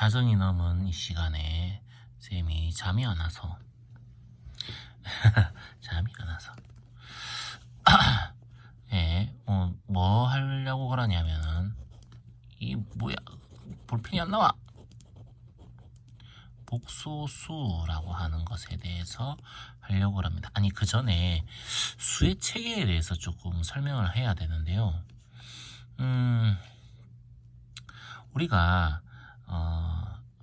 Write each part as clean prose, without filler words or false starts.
자정이 넘은 이 시간에 쌤이 잠이 안 와서 예, 뭐 하려고 그러냐면은 이 뭐야 볼펜이 안 나와. 복소수라고 하는 것에 대해서 하려고 합니다. 아니 그 전에 수의 체계에 대해서 조금 설명을 해야 되는데요. 우리가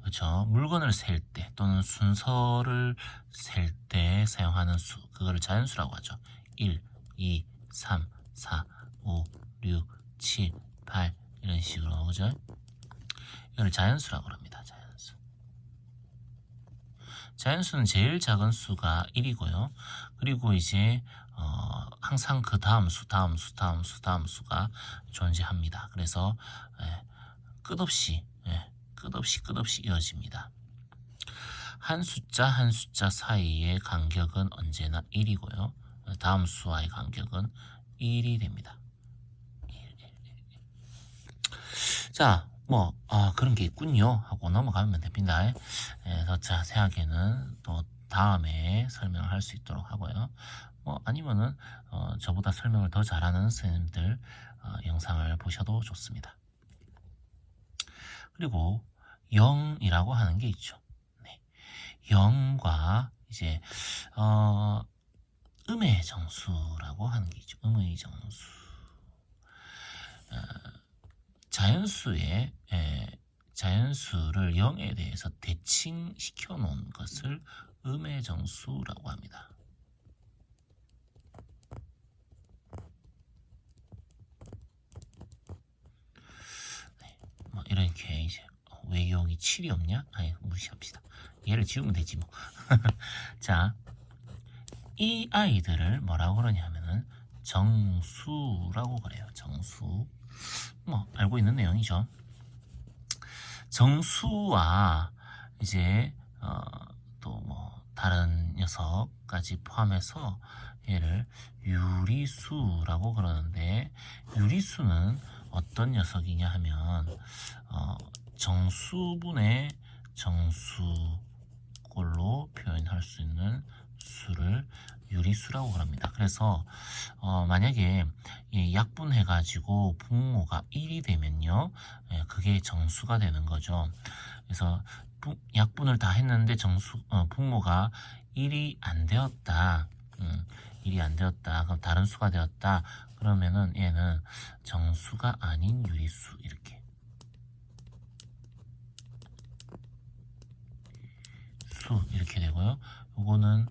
그렇죠. 물건을 셀 때 또는 순서를 셀 때 사용하는 수, 그거를 자연수라고 하죠. 1, 2, 3, 4, 5, 6, 7, 8 이런 식으로 그죠? 이걸 자연수라고 합니다. 자연수. 자연수는 제일 작은 수가 1이고요. 그리고 이제 항상 그 다음 수가 존재합니다. 그래서 끝없이 이어집니다. 한 숫자 사이의 간격은 언제나 1이고요. 다음 수와의 간격은 1이 됩니다. 자, 그런 게 있군요 하고 넘어가면 됩니다. 더 자세하게는 또 다음에 설명을 할 수 있도록 하고요. 아니면은 저보다 설명을 더 잘하는 선생님들 영상을 보셔도 좋습니다. 그리고 0이라고 하는 게 있죠. 네. 0과 이제 음의 정수라고 하는 게 있죠. 음의 정수. 자연수를 0에 대해서 대칭시켜 놓은 것을 음의 정수라고 합니다. 네. 이렇게 이제 왜 여기 7이 없냐? 아니 무시합시다. 얘를 지우면 되지 뭐. 자, 이 아이들을 뭐라고 그러냐면은 정수라고 그래요. 정수. 알고 있는 내용이죠. 정수와 이제 또 다른 녀석까지 포함해서 얘를 유리수라고 그러는데, 유리수는 어떤 녀석이냐 하면 정수분의 정수꼴로 표현할 수 있는 수를 유리수라고 합니다. 그래서 만약에 약분해 가지고 분모가 1이 되면요, 그게 정수가 되는 거죠. 그래서 약분을 다 했는데 분모가 1이 안 되었다. 1이 안 되었다. 그럼 다른 수가 되었다. 그러면은 얘는 정수가 아닌 유리수 이렇게 수 이렇게 되고요. 요거는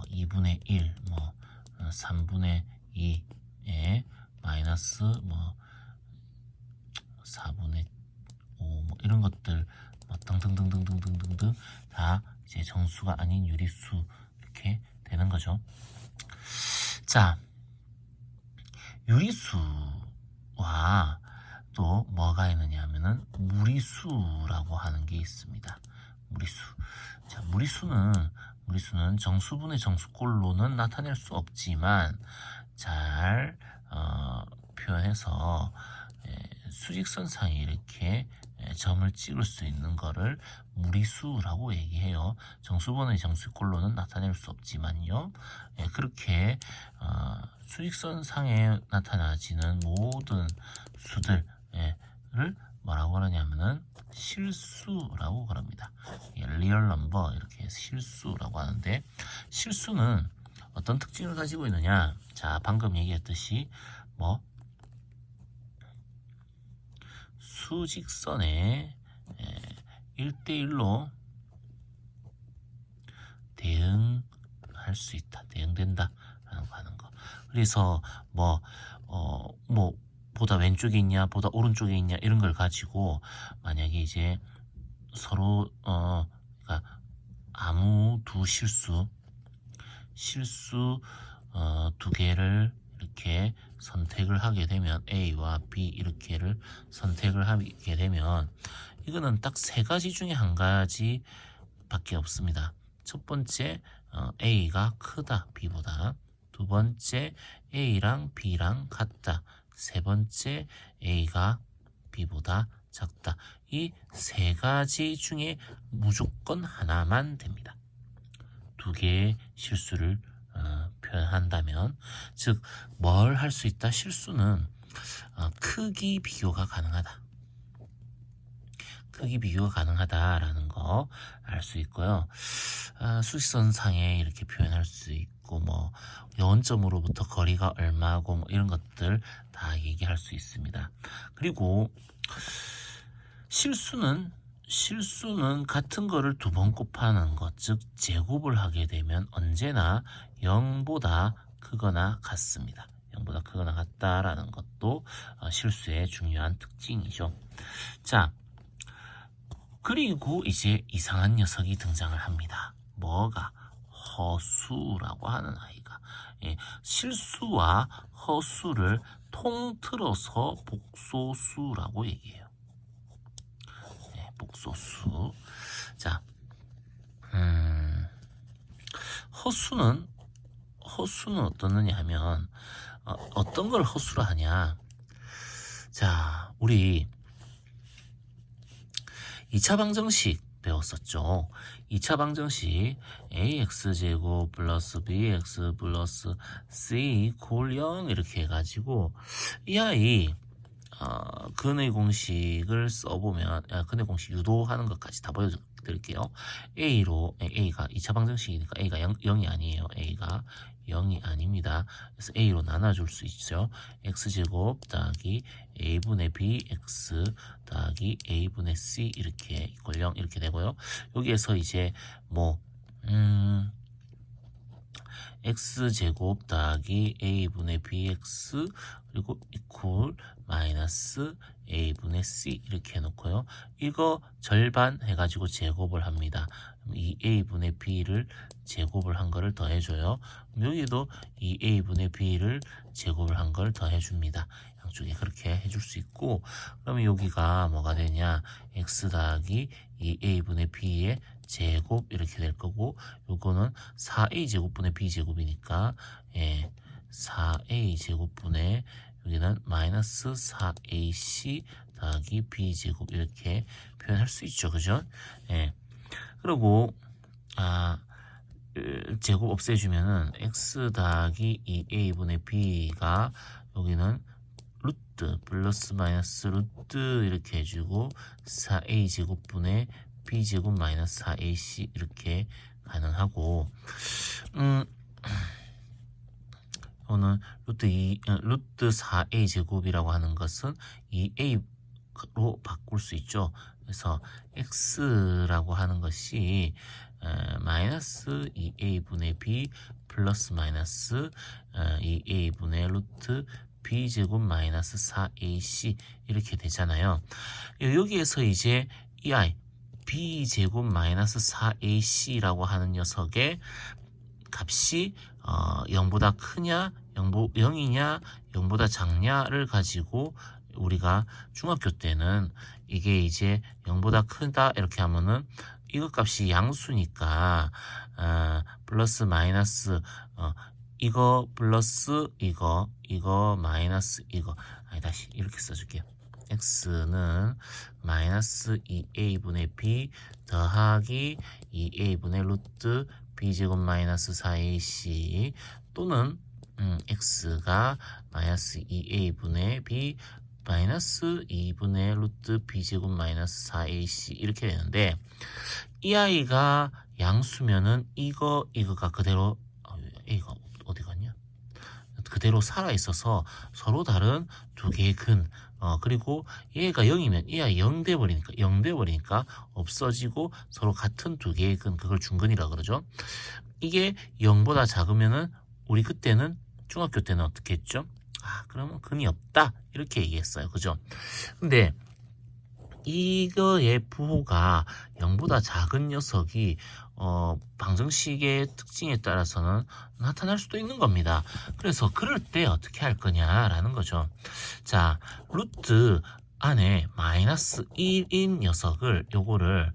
2분의 1, 3분의 2에 마이너스 4분의 5 이런 것들 등등등등등등등등 다 이제 정수가 아닌 유리수 이렇게 되는 거죠. 자, 유리수와 또 뭐가 있느냐 하면은 무리수라고 하는 게 있습니다. 무리수. 자, 무리수는 정수분의 정수꼴로는 나타낼 수 없지만 잘 표현해서 수직선상에 이렇게 점을 찍을 수 있는 거를 무리수라고 얘기해요. 정수분의 정수꼴로는 나타낼 수 없지만요. 그렇게 수직선상에 나타나지는 모든 수들을 뭐라고 하냐면은 실수라고 그럽니다. 리얼 넘버 이렇게 실수라고 하는데, 실수는 어떤 특징을 가지고 있느냐? 자, 방금 얘기했듯이 수직선에 1대1로 대응할 수 있다. 대응된다. 라는 거 하는 거. 그래서 보다 왼쪽에 있냐, 보다 오른쪽에 있냐 이런 걸 가지고 만약에 이제 서로 그러니까 아무 두 실수 두 개를 이렇게 선택을 하게 되면 A와 B 이렇게를 선택을 하게 되면 이거는 딱 세 가지 중에 한 가지 밖에 없습니다. 첫 번째, A가 크다 B보다. 두 번째, A랑 B랑 같다. 세 번째, A가 B보다 작다. 이 세 가지 중에 무조건 하나만 됩니다. 두 개의 실수를 표현한다면, 즉 뭘 할 수 있다? 실수는 크기 비교가 가능하다. 크기 비교가 가능하다라는 거 알 수 있고요. 수직선상에 이렇게 표현할 수 있고, 뭐 원점으로부터 거리가 얼마고 뭐 이런 것들 다 얘기할 수 있습니다. 그리고 실수는 같은 거를 두 번 곱하는 것, 즉 제곱을 하게 되면 언제나 0보다 크거나 같습니다. 0보다 크거나 같다라는 것도 실수의 중요한 특징이죠. 자, 그리고 이제 이상한 녀석이 등장을 합니다. 뭐가? 허수라고 하는 아이가. 실수와 허수를 통틀어서 복소수라고 얘기해요. 복소수. 자, 허수는 어떻느냐 하면, 어떤 걸 허수로 하냐. 자, 우리 2차 방정식 배웠었죠. 2차 방정식 ax제곱 플러스 bx 플러스 c 이퀄 0 이렇게 해가지고 이 아이 근의 공식을 써보면, 근의 공식 유도하는 것까지 다 보여드릴게요. A가 2차 방정식이니까 A가 0이 아니에요. A가 0이 아닙니다. 그래서 A로 나눠줄 수 있죠. X제곱 더하기 A분의 BX 더하기 A분의 C 이렇게 이퀄 0 이렇게 되고요. 여기에서 이제 뭐 X제곱 더하기 A분의 BX 그리고 이퀄 마이너스 A분의 C 이렇게 해놓고요. 이거 절반 해가지고 제곱을 합니다. 이 A분의 B를 제곱을 한 거를 더해줘요. 여기도 이 A분의 B를 제곱을 한 걸 더해줍니다. 양쪽에 그렇게 해줄 수 있고, 그러면 여기가 뭐가 되냐? X 더하기 이 A분의 B의 제곱 이렇게 될 거고, 요거는 4A 제곱분의 B 제곱이니까 4A 제곱분의 여기는 마이너스 4AC 더하기 B 제곱 이렇게 표현할 수 있죠. 그죠? 그리고 제곱 없애주면은 x 더하기 2a분의 b가 여기는 루트 플러스 마이너스 루트 이렇게 해주고 4a 제곱분의 b 제곱 마이너스 4ac 이렇게 가능하고, 오늘 루트 4a 제곱이라고 하는 것은 2a로 바꿀 수 있죠. 그래서 x라고 하는 것이 마이너스 2a분의 b 플러스 마이너스 2a분의 루트 b제곱 마이너스 4ac 이렇게 되잖아요. 여기에서 이제 이 아이 b제곱 마이너스 4ac라고 하는 녀석의 값이 0보다 크냐 0이냐 0보다 작냐를 가지고 우리가 중학교 때는 이게 이제 0보다 크다 이렇게 하면은 이거 값이 양수니까 플러스 마이너스 이거 플러스 이거 마이너스 이거 다시 이렇게 써줄게요. x는 마이너스 2a분의 b 더하기 2a분의 루트 b제곱 마이너스 4ac 또는 x가 마이너스 2a분의 b 마이너스 2분의 루트 b제곱 마이너스 4ac 이렇게 되는데, 이 아이가 양수면은 이거가 그대로 a가 어디 갔냐? 그대로 살아 있어서 서로 다른 두 개의 근 그리고 얘가 0이면 이 아이 0 돼버리니까 없어지고 서로 같은 두 개의 근, 그걸 중근이라 그러죠. 이게 0보다 작으면은 우리 그때는 중학교 때는 어떻게 했죠? 그러면 근이 없다 이렇게 얘기했어요. 그죠? 근데 이거의 부호가 0보다 작은 녀석이 방정식의 특징에 따라서는 나타날 수도 있는 겁니다. 그래서 그럴 때 어떻게 할 거냐라는 거죠. 자, 루트 안에 마이너스 1인 녀석을 요거를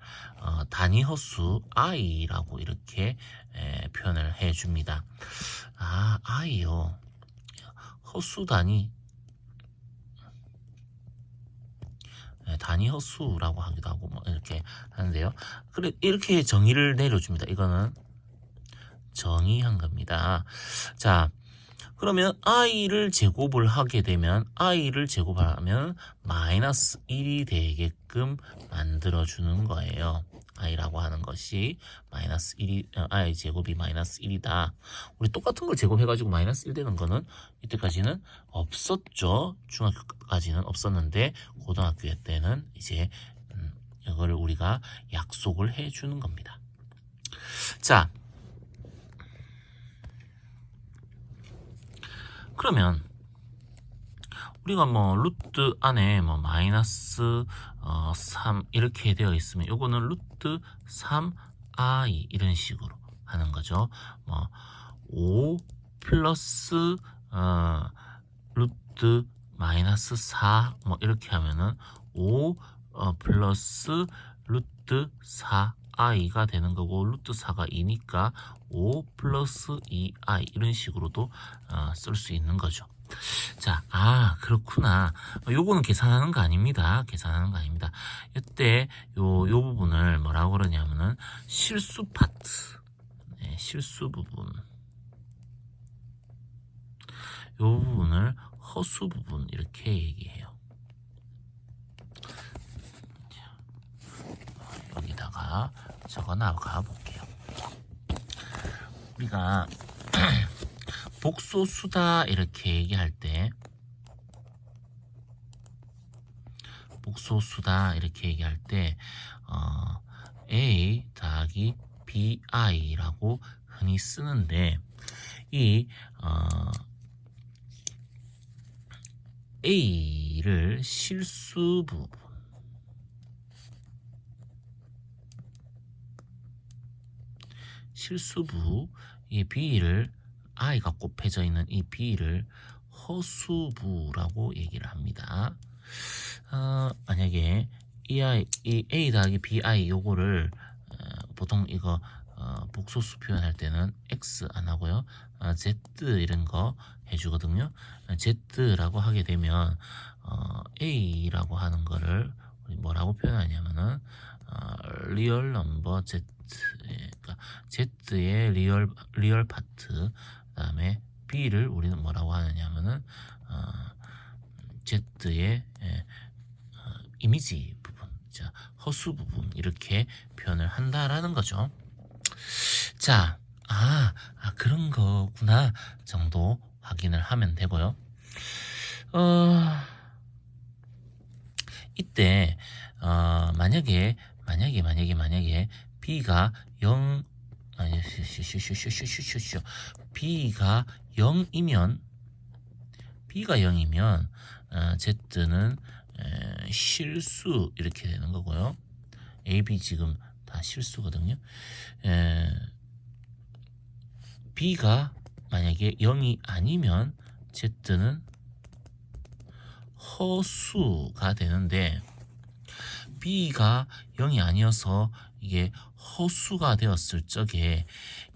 단위 허수 i라고 이렇게 표현을 해줍니다. i요. 허수 단위 단위 허수라고 하기도 하고 뭐 이렇게 하는데요. 그래 이렇게 정의를 내려줍니다. 이거는 정의한 겁니다. 자, 그러면 i를 제곱을 하게 되면 i를 제곱하면 마이너스 1이 되게끔 만들어주는 거예요. i라고 하는 것이 마이너스 1이 i 제곱이 마이너스 1이다. 우리 똑같은 걸 제곱해가지고 마이너스 1 되는 거는 이때까지는 없었죠. 중학교까지는 없었는데 고등학교 때는 이제 이거를 우리가 약속을 해주는 겁니다. 자, 그러면 우리가 뭐 루트 안에 뭐 마이너스 3 이렇게 되어 있으면 요거는 루트 3i 이런 식으로 하는 거죠. 뭐 5 플러스 루트 마이너스 4 뭐 이렇게 하면은 5 플러스 루트 4i가 되는 거고 루트 4가 2니까 5 플러스 2i 이런 식으로도 쓸 수 있는 거죠. 자, 그렇구나. 요거는 계산하는 거 아닙니다. 계산하는 거 아닙니다. 이때 요 부분을 뭐라고 그러냐면은 실수 파트. 네, 실수 부분. 요 부분을 허수 부분 이렇게 얘기해요. 자, 여기다가 적어 나가 볼게요. 우리가 복소수다 이렇게 얘기할 때 복소수다 이렇게 얘기할 때 A 더하기 BI라고 흔히 쓰는데 이 A를 실수 부분 실수부 이 B를 i가 곱해져 있는 이 B를 허수부라고 얘기를 합니다. 만약에 이 A 더하기 BI 요거를 보통 이거 복소수 표현할 때는 X 안 하고요. Z 이런 거 해주거든요. Z라고 하게 되면 A라고 하는 거를 우리 뭐라고 표현하냐면은 리얼 넘버 Z 그러니까 Z의 리얼 파트 그다음에 B를 우리는 뭐라고 하느냐면은 Z의 이미지 부분, 자 허수 부분 이렇게 표현을 한다라는 거죠. 자, 그런 거구나 정도 확인을 하면 되고요. 이때 만약에 B가 0 아니 B가 0이면 Z는 실수 이렇게 되는 거고요. A, B 지금 다 실수거든요. B가 만약에 0이 아니면 Z는 허수가 되는데 B가 0이 아니어서 이게 허수가 되었을 적에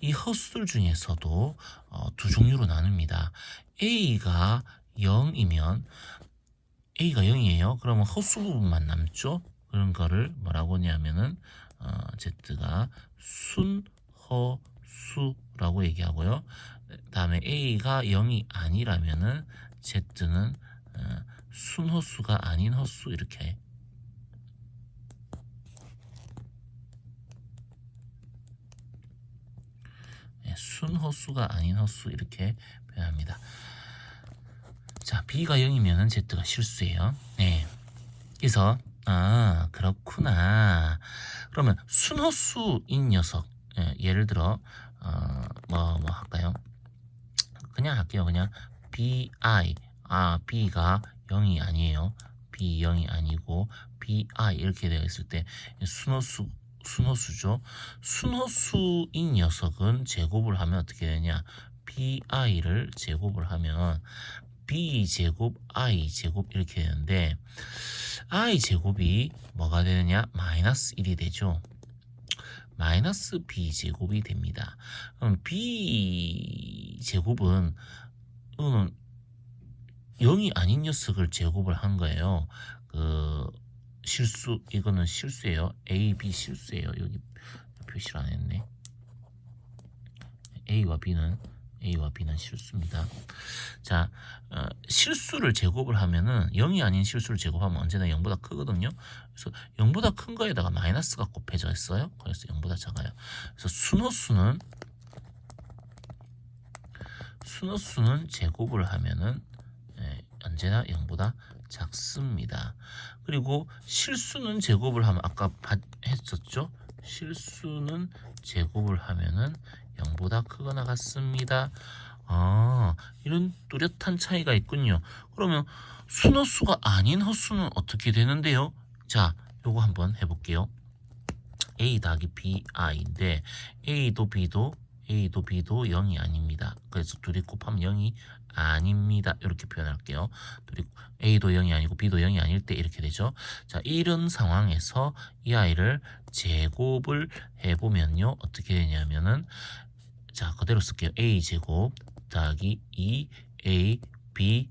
이 허수들 중에서도 두 종류로 나눕니다. A가 0이면 A가 0이에요. 그러면 허수 부분만 남죠. 그런 거를 뭐라고 하냐면은 Z가 순허수라고 얘기하고요. 다음에 A가 0이 아니라면은 Z는 순허수가 아닌 허수 이렇게 순허수가 아닌 허수 이렇게 표현합니다. 자, B가 0이면 Z가 실수예요. 네. 그래서 그렇구나. 그러면 순허수인 녀석 예를 들어 뭐 할까요? 그냥 할게요. 그냥 BI B가 0이 아니에요. B 0이 아니고 BI 이렇게 되어 있을 때 순허수죠. 순허수인 녀석은 제곱을 하면 어떻게 되냐? BI를 제곱을 하면 B 제곱 I 제곱 이렇게 되는데 I 제곱이 뭐가 되느냐? 마이너스 1이 되죠. 마이너스 B 제곱이 됩니다. 그럼 B 제곱은 0이 아닌 녀석을 제곱을 한 거예요. 실수, 이거는 실수예요. A, B 실수예요. 여기 표시를 안 했네. A와 B는 실수입니다. 자, 실수를 제곱을 하면은 0이 아닌 실수를 제곱하면 언제나 0보다 크거든요. 그래서 0보다 큰 거에다가 마이너스가 곱해져 있어요. 그래서 0보다 작아요. 그래서 순호수는 제곱을 하면은 언제나 0보다 작습니다. 그리고 실수는 제곱을 하면 아까 했었죠. 실수는 제곱을 하면은 0보다 크거나 같습니다. 이런 뚜렷한 차이가 있군요. 그러면 순호수가 아닌 헛수는 어떻게 되는데요? 자, 요거 한번 해볼게요. A 더하기 BI인데 A도 B도 0이 아닙니다. 그래서 둘이 곱하면 0이 아닙니다. 이렇게 표현할게요. A도 0이 아니고 B도 0이 아닐 때 이렇게 되죠. 자, 이런 상황에서 이 아이를 제곱을 해보면요. 어떻게 되냐면은 자, 그대로 쓸게요. A제곱 더하기 2ABI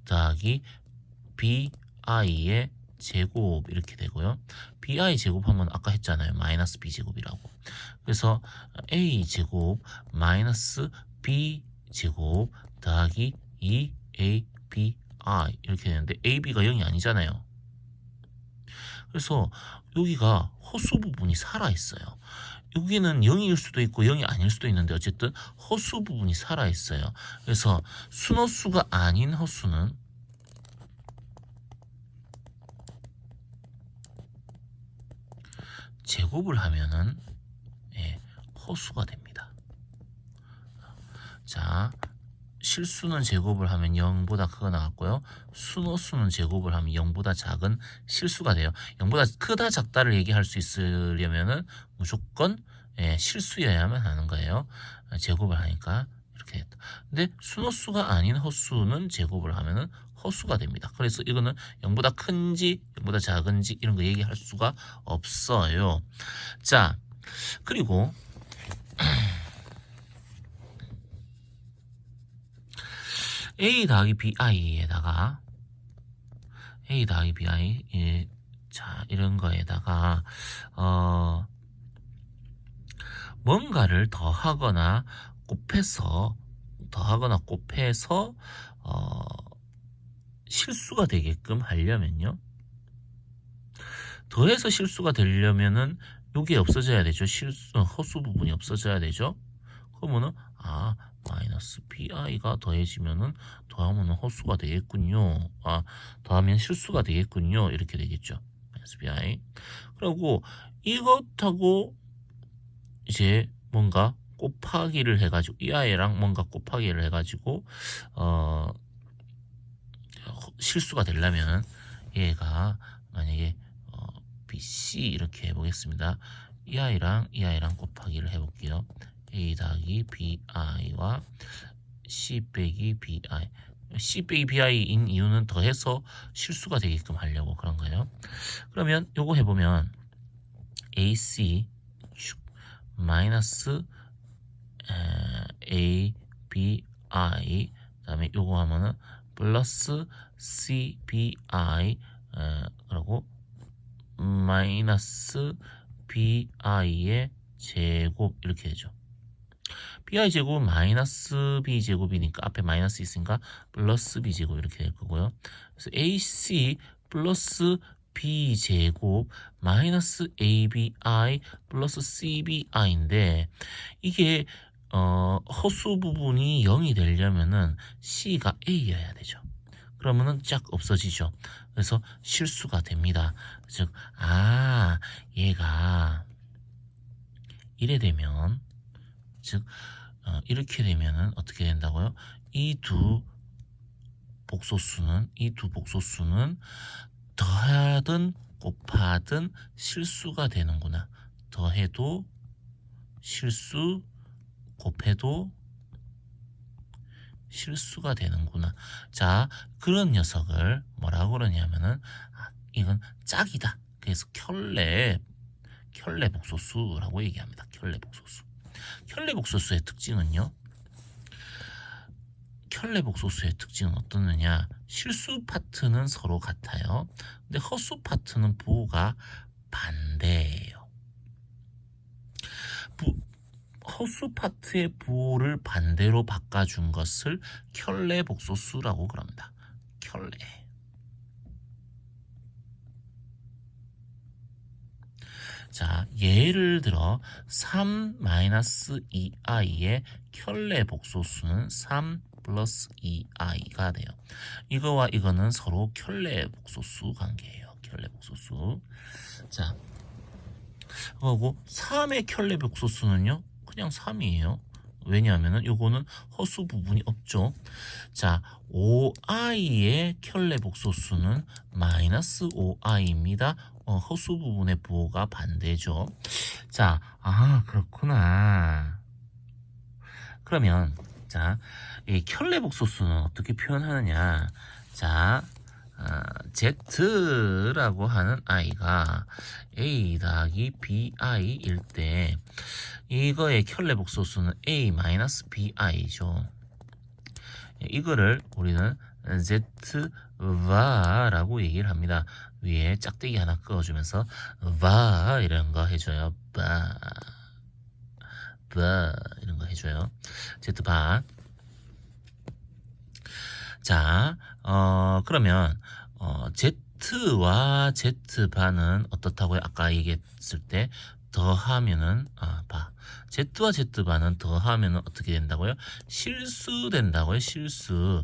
더하기 BI의 제곱 이렇게 되고요. BI 제곱하면 아까 했잖아요. 마이너스 B제곱이라고. 그래서 A제곱 마이너스 B제곱 더하기 2ABI 이렇게 되는데 AB가 0이 아니잖아요. 그래서 여기가 허수 부분이 살아있어요. 여기는 0일 수도 있고 0이 아닐 수도 있는데 어쨌든 허수 부분이 살아있어요. 그래서 순허수가 아닌 허수는 제곱을 하면은 허수가 됩니다. 자, 실수는 제곱을 하면 0보다 크거 나왔고요. 순호수는 제곱을 하면 0보다 작은 실수가 돼요. 0보다 크다 작다를 얘기할 수 있으려면은 무조건 실수여야만 하는 거예요. 제곱을 하니까 이렇게 됐다. 근데 순호수가 아닌 허수는 제곱을 하면은 허수가 됩니다. 그래서 이거는 0보다 큰지 0보다 작은지 이런 거 얘기할 수가 없어요. 자, 그리고 A 더하기 BI에다가 A 더하기 BI 자, 이런 거에다가 뭔가를 더하거나 곱해서 실수가 되게끔 하려면요. 더해서 실수가 되려면은 요게 없어져야 되죠. 허수 부분이 없어져야 되죠. 그러면은 마이너스 BI가 더해지면은 더하면은 허수가 되겠군요. 더하면 실수가 되겠군요. 이렇게 되겠죠. 마이너스 BI. 그리고 이것하고 이제 뭔가 곱하기를 해가지고 이 아이랑 뭔가 곱하기를 해가지고 실수가 되려면 얘가 만약에 BC 이렇게 해보겠습니다. 이 아이랑 곱하기를 해볼게요. A 더하기 BI와 C 빼기 BI. C 빼기 BI인 이유는 더해서 실수가 되게끔 하려고 그런 거예요. 그러면 요거 해보면 AC 마이너스 ABI 그다음에 요거 하면은 플러스 CBI 그리고 마이너스 BI의 제곱 이렇게 되죠. BI 제곱은 마이너스 B 제곱이니까 앞에 마이너스 있으니까 플러스 B 제곱 이렇게 될 거고요. 그래서 AC 플러스 B 제곱 마이너스 ABI 플러스 CBI인데 이게 허수 부분이 0이 되려면은 C가 A여야 되죠. 그러면은 쫙 없어지죠. 그래서 실수가 됩니다. 즉, 얘가 이래 되면, 즉, 이렇게 되면은 어떻게 된다고요? 이 두 복소수는 더하든 곱하든 실수가 되는구나. 더해도 실수, 곱해도 실수가 되는구나. 자, 그런 녀석을 뭐라고 그러냐면은 이건 짝이다. 그래서 켤레 복소수라고 얘기합니다. 켤레 복소수. 켤레 복소수의 특징은요. 켤레 복소수의 특징은 어떠느냐? 실수 파트는 서로 같아요. 근데 허수 파트는 부호가 반대예요. 허수 파트의 부호를 반대로 바꿔준 것을 켤레 복소수라고 그럽니다. 켤레. 자, 예를 들어 3-2i의 켤레 복소수는 3 플러스 2i가 돼요. 이거와 이거는 서로 켤레 복소수 관계예요. 켤레 복소수. 자, 그리고 3의 켤레 복소수는요, 그냥 3이에요. 왜냐하면 요거는 허수 부분이 없죠. 자, 5i의 켤레 복소수는 마이너스 5i입니다. 허수 부분의 부호가 반대죠. 자, 그렇구나. 그러면 자, 이 켤레 복소수는 어떻게 표현하느냐? 자, Z라고 하는 i가 A 더하기 BI일 때 이거의 켤레 복소수는 A-BI죠. 이거를 우리는 Z바라고 얘기를 합니다. 위에 짝대기 하나 그어주면서 바 이런 거 해줘요. 바 이런 거 해줘요. Z바. 자, 그러면 Z와 Z바는 어떻다고요? 아까 얘기했을 때 더하면은 Z와 Z바는 더하면은 어떻게 된다고요? 실수 된다고요. 실수.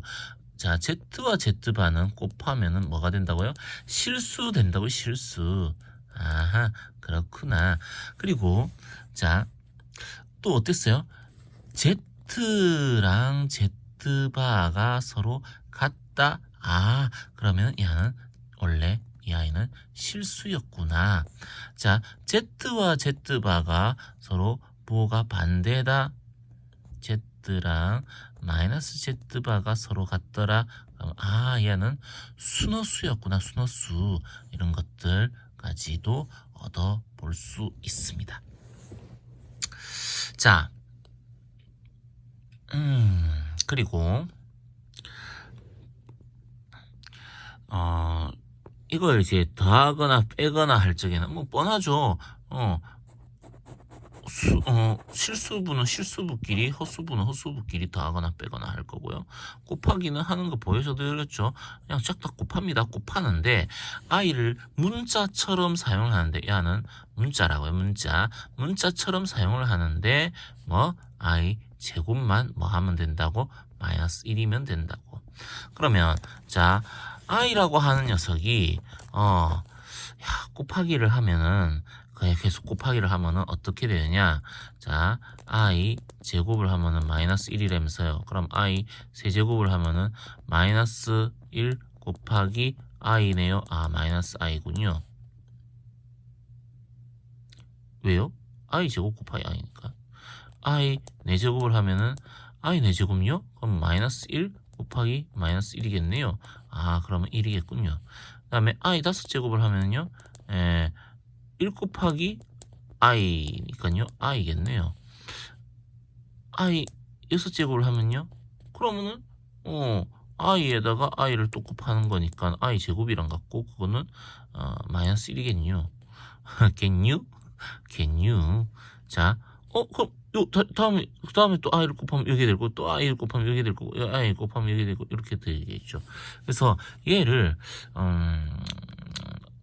자, Z와 Z바는 곱하면은 뭐가 된다고요? 실수 된다고요. 실수. 아하, 그렇구나. 그리고 자, 또 어땠어요? Z랑 Z바가 서로 같다. 그러면 얘는 원래 이 아이는 실수였구나. 자, Z와 Z바가 서로 부호가 반대다. Z랑 마이너스 Z바가 서로 같더라. 그럼 얘는 순허수였구나. 순허수. 이런 것들까지도 얻어볼 수 있습니다. 자, 그리고 이걸 이제 더하거나 빼거나 할 적에는 뭐 뻔하죠. 실수부는 실수부끼리, 허수부는 허수부끼리 더하거나 빼거나 할 거고요. 곱하기는 하는 거 보여줘드렸죠. 그냥 쫙 다 곱합니다. 곱하는데 i를 문자처럼 사용을 하는데 얘는 문자라고요. 문자처럼 사용을 하는데 뭐 i 제곱만 뭐 하면 된다고? 마이너스 1이면 된다고. 그러면 자, i라고 하는 녀석이 곱하기를 하면은 계속 곱하기를 하면은 어떻게 되느냐? 자, i 제곱을 하면은 마이너스 1이라면서요. 그럼 i 세제곱을 하면은 마이너스 1 곱하기 i네요. 마이너스 i군요. 왜요? i 제곱 곱하기 i니까. i 4제곱을 하면은 i 4제곱요? 그럼 마이너스 1 곱하기 마이너스 1이겠네요. 그러면 1이겠군요. 그 다음에 i 5제곱을 하면은요. 1 곱하기 i니까요. i겠네요. i 6제곱을 하면요. 그러면은 i에다가 i를 또 곱하는 거니까 i 제곱이랑 같고 그거는 마이너스 1이겠요. 겠뉴. 자, 그럼 다음에 또 i를 곱하면 여기 되고 또 i를 곱하면 여기 될 거고 i 곱하면 여기 되고 이렇게 되겠죠. 그래서 얘를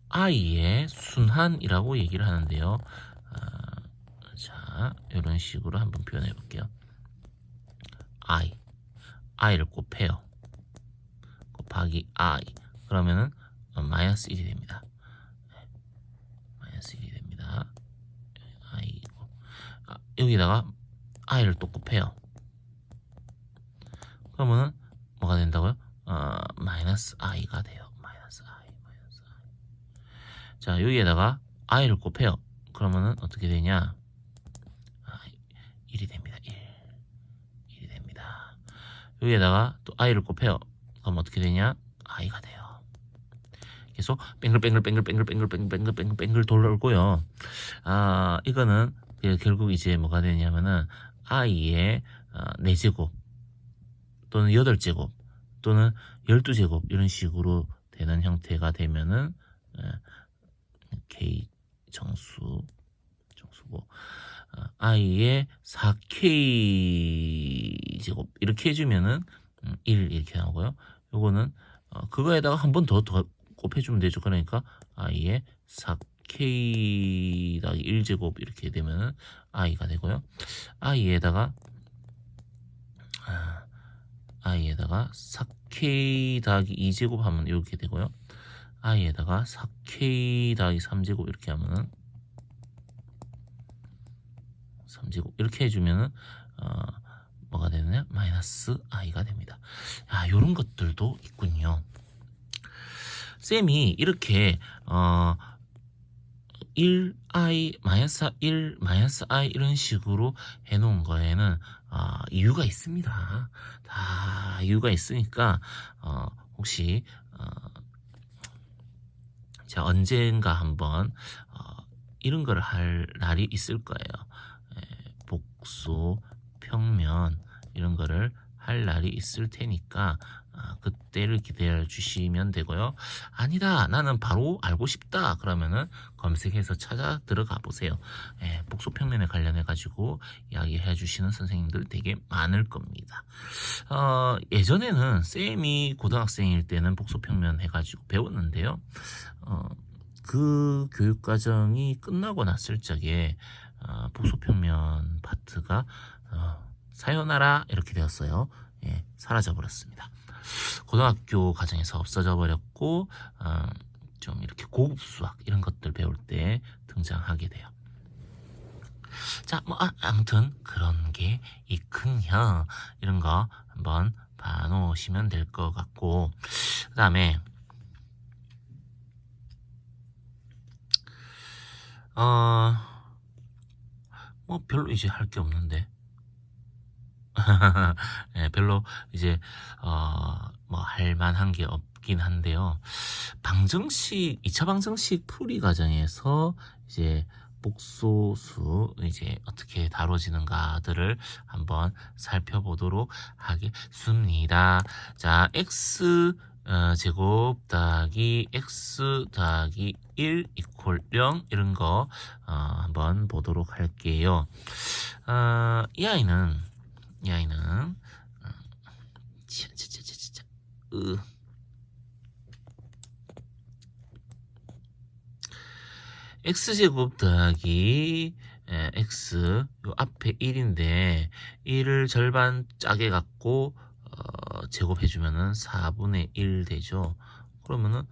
i의 순환이라고 얘기를 하는데요. 자, 이런 식으로 한번 표현해 볼게요. i를 곱해요. 곱하기 i. 그러면은 마이너스 1이 됩니다. 마이너스 1이 됩니다. i고 여기다가 i를 또 곱해요. 그러면은 뭐가 된다고요? 마이너스 i가 돼요. 마이너스 i. 자, 여기에다가 i를 곱해요. 그러면은 어떻게 되냐? 1이 됩니다. 1이 됩니다. 여기에다가 또 i를 곱해요. 그럼 어떻게 되냐? i가 돼요. 계속 뱅글 돌고요. 이거는 결국 이제 뭐가 되냐면은 i의 4제곱 또는 8제곱 또는 12제곱 이런 식으로 되는 형태가 되면은 K 정수고 i의 4K 제곱 이렇게 해주면은 1 이렇게 나오고요. 요거는 그거에다가 한 번 더 곱해주면 되죠. 그러니까 i의 4K 더하기 1제곱 이렇게 되면은 i가 되고요. i에다가 4K 더하기 2제곱 하면 이렇게 되고요. i에다가 4K 더하기 3제곱 이렇게 하면은 3제곱 이렇게 해주면은 뭐가 되느냐? 마이너스 i가 됩니다. 요런 것들도 있군요. 쌤이 이렇게 1i, 마이너스 1, 마이너스 i 이런 식으로 해놓은 거에는 이유가 있습니다. 다 이유가 있으니까 혹시 제가 언젠가 한번 이런 걸 할 날이 있을 거예요. 복수, 평면 이런 거를 할 날이 있을 테니까 그때를 기다려 주시면 되고요. 아니다, 나는 바로 알고 싶다 그러면은 검색해서 찾아 들어가 보세요. 복수 평면에 관련해 가지고 이야기해 주시는 선생님들 되게 많을 겁니다. 예전에는 쌤이 고등학생일 때는 복수 평면 해가지고 배웠는데요. 그 교육 과정이 끝나고 났을 적에 복수 평면 파트가 사요나라 이렇게 되었어요. 사라져 버렸습니다. 고등학교 과정에서 없어져 버렸고 좀 이렇게 고급 수학 이런 것들 배울 때 등장하게 돼요. 자, 뭐 아무튼 그런 게 있군요. 이런 거 한번 봐놓으시면 될 것 같고, 그 다음에 뭐 별로 이제 할 게 없는데. 별로 이제 뭐 할만한 게 없긴 한데요. 방정식 2차 방정식 풀이 과정에서 이제 복소수 이제 어떻게 다뤄지는가들을 한번 살펴보도록 하겠습니다. 자, x 제곱 더하기 x 더하기 1 이퀄 0 이런 거 한번 보도록 할게요. 이 아이는 진짜 x제곱 더하기 x 요 앞에 1인데 1을 절반 짜게 갖고 제곱해주면은 4분의 1 되죠. 그러면은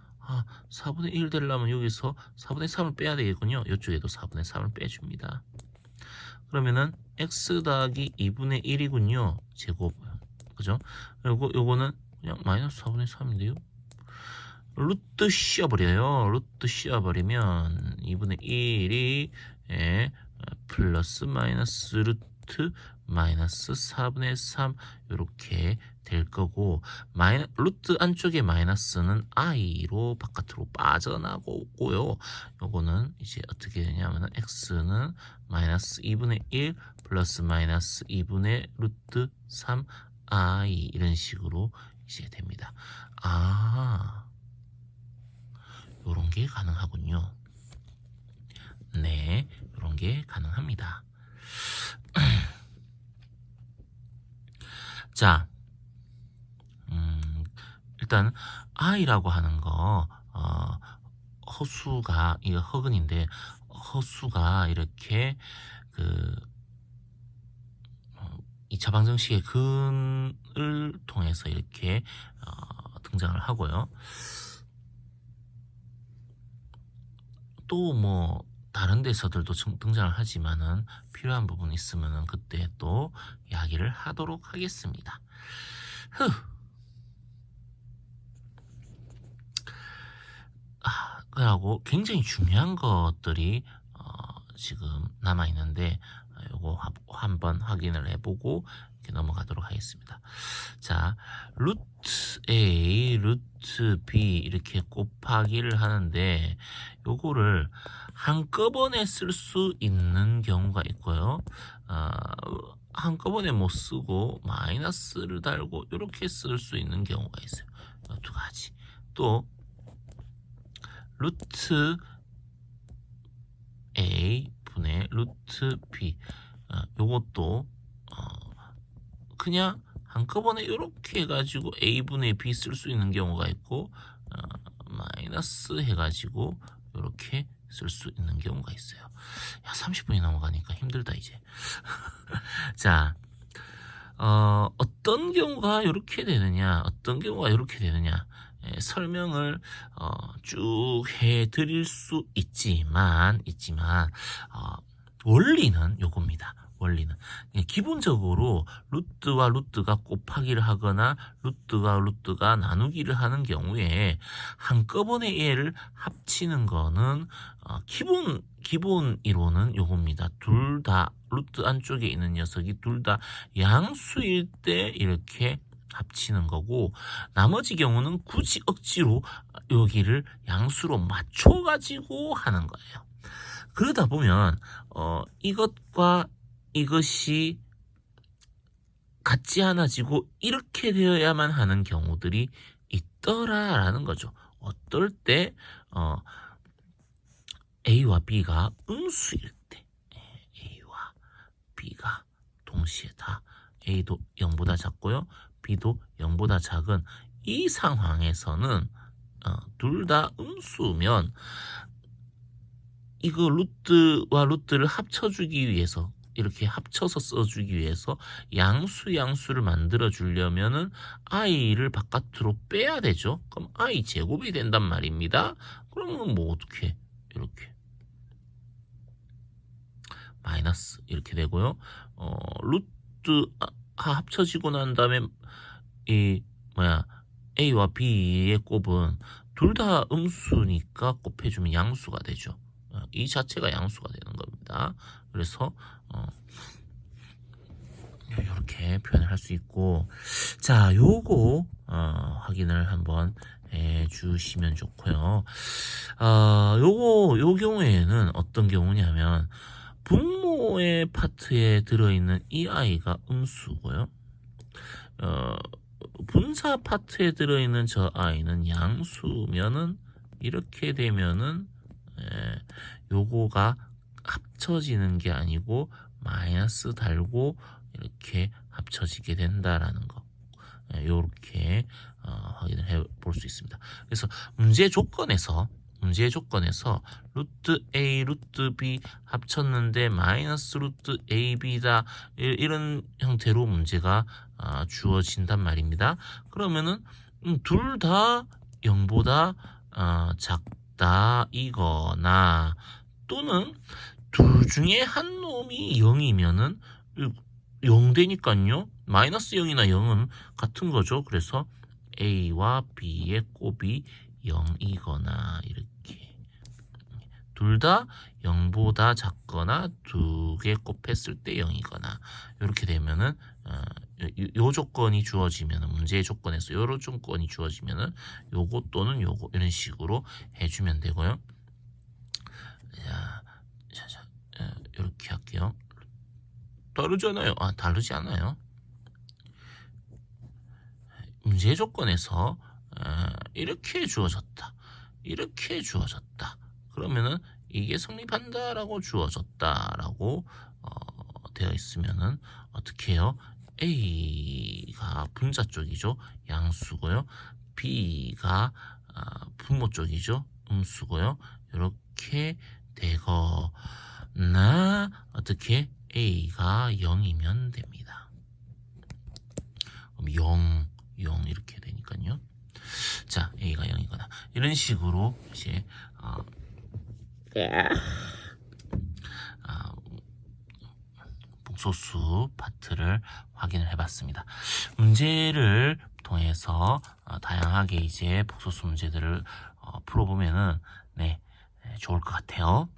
4분의 1 되려면 여기서 4분의 3을 빼야 되겠군요. 이쪽에도 4분의 3을 빼줍니다. 그러면은 x 더하기 2분의 1이군요. 제곱. 그죠? 그리고 요거는 그냥 마이너스 4분의 3인데요. 루트 씌워버려요. 루트 씌워버리면 2분의 1이 플러스 마이너스 루트 마이너스 4분의 3 이렇게 될 거고, 루트 안쪽에 마이너스는 i로 바깥으로 빠져나오고요. 요거는 이제 어떻게 되냐면은 x는 마이너스 2분의 1 플러스 마이너스 2분의 루트 3i 이런 식으로 이제 됩니다. 요런 게 가능하군요. 네, 요런 게 가능합니다. 자, 일단 i라고 하는 거 허수가 이거 허근인데 허수가 이렇게 그 2차 방정식의 근을 통해서 이렇게 등장을 하고요. 또 뭐 다른 데서들도 등장을 하지만은 필요한 부분이 있으면은 그때 또 이야기를 하도록 하겠습니다. 그리고 굉장히 중요한 것들이 지금 남아 있는데 요거 한번 확인을 해보고 이렇게 넘어가도록 하겠습니다. 자, 루트 A, 루트 B 이렇게 곱하기를 하는데 요거를 한꺼번에 쓸 수 있는 경우가 있고요. 한꺼번에 못 쓰고 마이너스를 달고 이렇게 쓸 수 있는 경우가 있어요. 이 두 가지. 또 루트 A 분의 루트 B 요것도 그냥 한꺼번에 이렇게 해가지고 A분의 B 쓸 수 있는 경우가 있고 마이너스 해가지고 이렇게 쓸 수 있는 경우가 있어요. 야, 30분이 넘어가니까 힘들다 이제. 자, 어떤 경우가 이렇게 되느냐, 어떤 경우가 이렇게 되느냐 설명을 쭉 해드릴 수 있지만 원리는 요겁니다. 원리는 기본적으로 루트와 루트가 곱하기를 하거나 루트와 루트가 나누기를 하는 경우에 한꺼번에 얘를 합치는 거는 기본 이론은 요겁니다. 둘 다 루트 안쪽에 있는 녀석이 둘 다 양수일 때 이렇게 합치는 거고, 나머지 경우는 굳이 억지로 여기를 양수로 맞춰가지고 하는 거예요. 그러다 보면 이것과 이것이 같지 않아지고 이렇게 되어야만 하는 경우들이 있더라라는 거죠. 어떨 때 A와 B가 음수일 때, A와 B가 동시에 다 A도 0보다 작고요, B도 0보다 작은 이 상황에서는 둘 다 음수면 이거 루트와 루트를 합쳐주기 위해서, 이렇게 합쳐서 써주기 위해서 양수를 만들어 주려면은 i를 바깥으로 빼야 되죠. 그럼 i 제곱이 된단 말입니다. 그러면 뭐 어떻게 이렇게 마이너스 이렇게 되고요. 루트 합쳐지고 난 다음에 이 A와 B의 곱은 둘 다 음수니까 곱해주면 양수가 되죠. 이 자체가 양수가 되는 겁니다. 그래서 이렇게 표현을 할 수 있고, 자, 요거 확인을 한번 해주시면 좋고요. 요 경우에는 어떤 경우냐면 분모의 파트에 들어있는 이 아이가 음수고요. 분사 파트에 들어있는 저 아이는 양수면은 이렇게 되면은 요거가 합쳐지는 게 아니고 마이너스 달고 이렇게 합쳐지게 된다라는 거, 요렇게 확인을 해 볼 수 있습니다. 그래서 문제 조건에서 루트 A, 루트 B 합쳤는데 마이너스 루트 AB다 이런 형태로 문제가 주어진단 말입니다. 그러면은 둘 다 0보다 작다 이거나, 또는 둘 중에 한 놈이 0이면은 0 되니까요. 마이너스 0이나 0은 같은 거죠. 그래서 A와 B의 곱이 0이거나, 이렇게 둘 다 0보다 작거나 두 개 곱했을 때 0이거나, 이렇게 되면은 요 조건이 주어지면은, 문제의 조건에서 요런 조건이 주어지면은 요거 또는 요거 이런 식으로 해주면 되고요. 자, 이렇게 할게요. 다르잖아요. 다르지 않아요. 문제 조건에서 이렇게 주어졌다, 이렇게 주어졌다. 그러면은 이게 성립한다라고 주어졌다라고 되어 있으면은 어떻게 해요? A가 분자 쪽이죠. 양수고요. B가 분모 쪽이죠. 음수고요. 이렇게 되거나, 어떻게 A가 0이면 됩니다. 그럼 0 이렇게 되니까요. 자, A가 0이거나 이런 식으로 이제 복소수 파트를 확인을 해봤습니다. 문제를 통해서 다양하게 이제 복소수 문제들을 풀어보면은 좋을 것 같아요.